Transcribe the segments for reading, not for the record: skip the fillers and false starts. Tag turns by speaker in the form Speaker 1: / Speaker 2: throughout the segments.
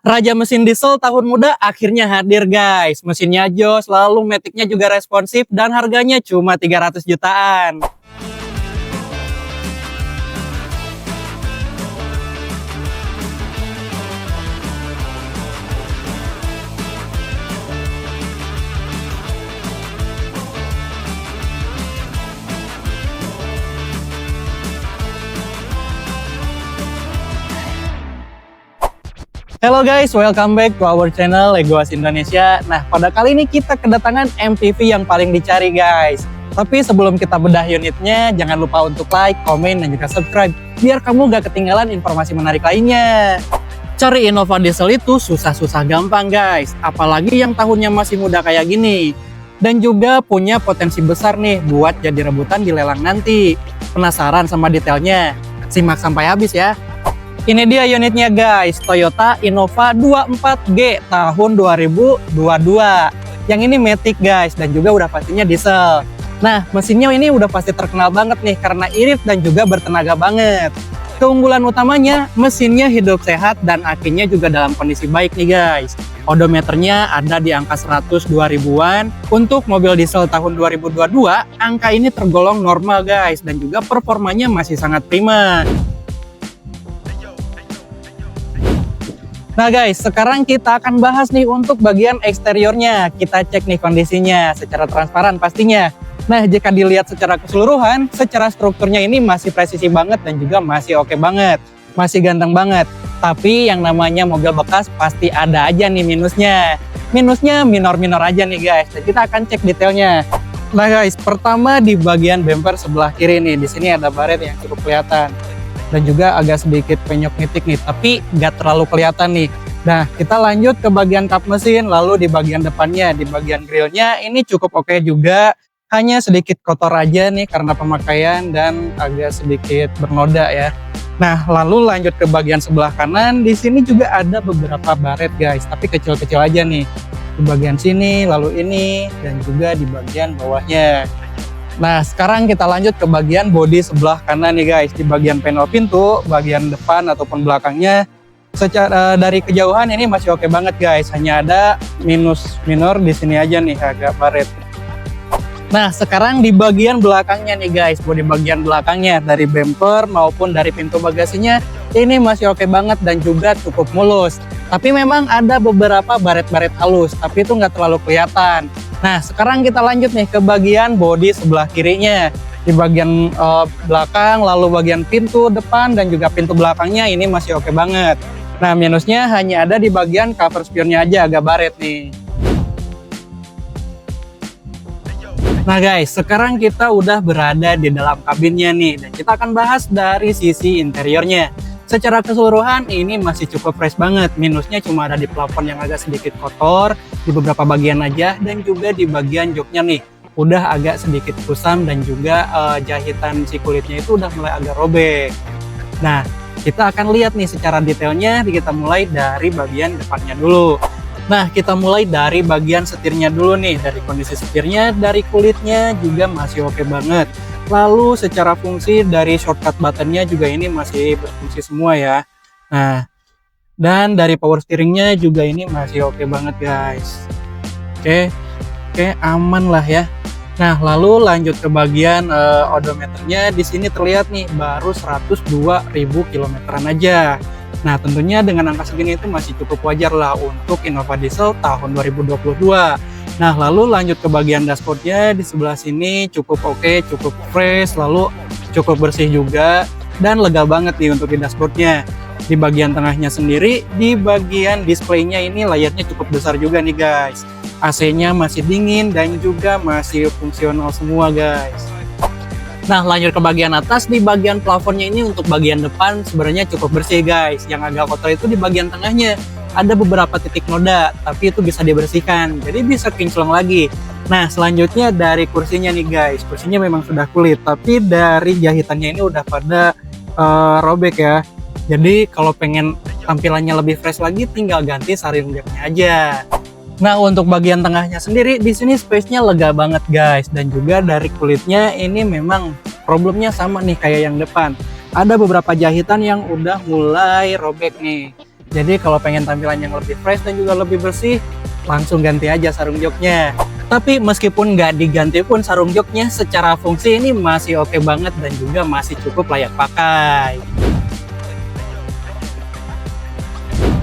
Speaker 1: Raja mesin diesel tahun muda akhirnya hadir guys. Mesinnya jos, lalu maticnya juga responsif dan harganya cuma 300 jutaan. Halo guys, welcome back to our channel Legoas Indonesia. Nah, pada kali ini kita kedatangan MPV yang paling dicari guys. Tapi sebelum kita bedah unitnya, jangan lupa untuk like, komen, dan juga subscribe biar kamu gak ketinggalan informasi menarik lainnya. Cari Innova diesel itu susah-susah gampang guys, apalagi yang tahunnya masih muda kayak gini. Dan juga punya potensi besar nih buat jadi rebutan di lelang nanti. Penasaran sama detailnya? Simak sampai habis ya. Ini dia unitnya guys, Toyota Innova 24G tahun 2022. Yang ini matic guys, dan juga udah pastinya diesel. Nah, mesinnya ini udah pasti terkenal banget nih karena irit dan juga bertenaga banget. Keunggulan utamanya, mesinnya hidup sehat dan akinya juga dalam kondisi baik nih guys. Odometernya ada di angka 102 ribuan. Untuk mobil diesel tahun 2022, angka ini tergolong normal guys, dan juga performanya masih sangat prima. Nah guys, sekarang kita akan bahas nih untuk bagian eksteriornya. Kita cek nih kondisinya secara transparan pastinya. Nah, jika dilihat secara keseluruhan, secara strukturnya ini masih presisi banget dan juga masih oke banget. Masih ganteng banget. Tapi yang namanya mobil bekas pasti ada aja nih minusnya. Minusnya minor-minor aja nih guys. Dan kita akan cek detailnya. Nah guys, pertama di bagian bumper sebelah kiri nih. Di sini ada baret yang cukup kelihatan. Dan juga agak sedikit penyok nitik nih, tapi nggak terlalu kelihatan nih. Nah, kita lanjut ke bagian kap mesin, lalu di bagian depannya, di bagian grillnya ini cukup oke juga. Hanya sedikit kotor aja nih karena pemakaian dan agak sedikit bernoda ya. Nah, lalu lanjut ke bagian sebelah kanan, di sini juga ada beberapa baret guys, tapi kecil-kecil aja nih. Di bagian sini, lalu ini, dan juga di bagian bawahnya. Nah, sekarang kita lanjut ke bagian bodi sebelah kanan nih guys. Di bagian panel pintu, bagian depan ataupun belakangnya, secara dari kejauhan ini masih oke banget guys. Hanya ada minus minor di sini aja nih, agak baret. Nah, sekarang di bagian belakangnya nih guys, bodi bagian belakangnya dari bumper maupun dari pintu bagasinya ini masih oke banget dan juga cukup mulus. Tapi memang ada beberapa baret-baret halus, tapi itu nggak terlalu kelihatan. Nah, sekarang kita lanjut nih ke bagian bodi sebelah kirinya. Di bagian belakang, lalu bagian pintu depan dan juga pintu belakangnya ini masih oke banget. Nah, minusnya hanya ada di bagian cover spionnya aja agak baret nih. Nah guys, sekarang kita udah berada di dalam kabinnya nih. Dan kita akan bahas dari sisi interiornya. Secara keseluruhan ini masih cukup fresh banget. Minusnya cuma ada di plafon yang agak sedikit kotor, di beberapa bagian aja, dan juga di bagian joknya nih udah agak sedikit kusam dan juga jahitan si kulitnya itu udah mulai agak robek. Nah, kita akan lihat nih secara detailnya. Kita mulai dari bagian depannya dulu. Nah, kita mulai dari bagian setirnya dulu nih. Dari kondisi setirnya, dari kulitnya juga masih oke banget. Lalu secara fungsi dari shortcut buttonnya juga ini masih berfungsi semua ya. Nah, dan dari power steeringnya juga ini masih oke banget guys. Oke, aman lah ya. Nah, lalu lanjut ke bagian odometernya. Di sini terlihat nih baru 102.000 kilometeran aja. Nah, tentunya dengan angka segini itu masih cukup wajar lah untuk Innova diesel tahun 2022. Nah, lalu lanjut ke bagian dashboardnya. Di sebelah sini cukup oke, cukup fresh, lalu cukup bersih juga, dan lega banget nih untuk di dashboardnya. Di bagian tengahnya sendiri, di bagian displaynya ini layarnya cukup besar juga nih guys. AC-nya masih dingin dan juga masih fungsional semua guys. Nah, lanjut ke bagian atas. Di bagian plafonnya ini untuk bagian depan sebenarnya cukup bersih guys. Yang agak kotor itu di bagian tengahnya. Ada beberapa titik noda, tapi itu bisa dibersihkan, jadi bisa kinclong lagi. Nah, selanjutnya dari kursinya nih guys. Kursinya memang sudah kulit, tapi dari jahitannya ini udah pada robek ya. Jadi kalau pengen tampilannya lebih fresh lagi, tinggal ganti saring jamnya aja. Nah, untuk bagian tengahnya sendiri, di sini space-nya lega banget guys. Dan juga dari kulitnya ini memang problemnya sama nih kayak yang depan. Ada beberapa jahitan yang udah mulai robek nih. Jadi kalau pengen tampilan yang lebih fresh dan juga lebih bersih, langsung ganti aja sarung joknya. Tapi meskipun nggak diganti pun sarung joknya, secara fungsi ini masih oke banget dan juga masih cukup layak pakai.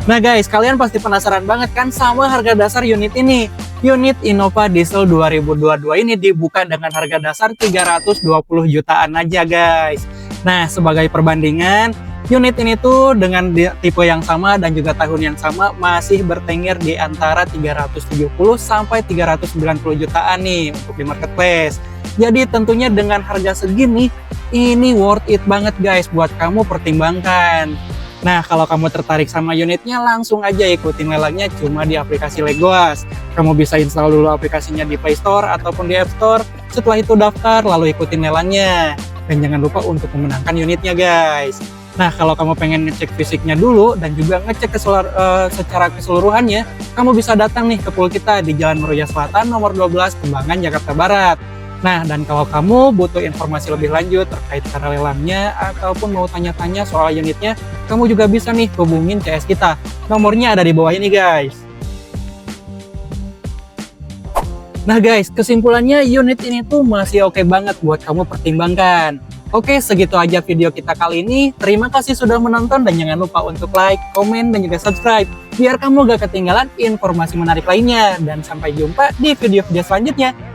Speaker 1: Nah guys, kalian pasti penasaran banget kan sama harga dasar unit ini. Unit Innova Diesel 2022 ini dibuka dengan harga dasar 320 jutaan aja guys. Nah, sebagai perbandingan, unit ini tuh dengan tipe yang sama dan juga tahun yang sama masih bertengger di antara 370 sampai 390 jutaan nih untuk di marketplace. Jadi tentunya dengan harga segini, ini worth it banget guys buat kamu pertimbangkan. Nah, kalau kamu tertarik sama unitnya, langsung aja ikutin lelangnya cuma di aplikasi Legoas. Kamu bisa install dulu aplikasinya di Play Store ataupun di App Store. Setelah itu daftar, lalu ikutin lelangnya. Dan jangan lupa untuk memenangkan unitnya guys. Nah, kalau kamu pengen ngecek fisiknya dulu dan juga ngecek secara keseluruhannya, kamu bisa datang nih ke pool kita di Jalan Meruya Selatan nomor 12 Kembangan, Jakarta Barat. Nah, dan kalau kamu butuh informasi lebih lanjut terkait cara lelangnya ataupun mau tanya-tanya soal unitnya, kamu juga bisa nih hubungin CS kita. Nomornya ada di bawah ini guys. Nah guys, kesimpulannya unit ini tuh masih oke banget buat kamu pertimbangkan. Oke, segitu aja video kita kali ini. Terima kasih sudah menonton dan jangan lupa untuk like, komen, dan juga subscribe. Biar kamu gak ketinggalan informasi menarik lainnya. Dan sampai jumpa di video-video selanjutnya.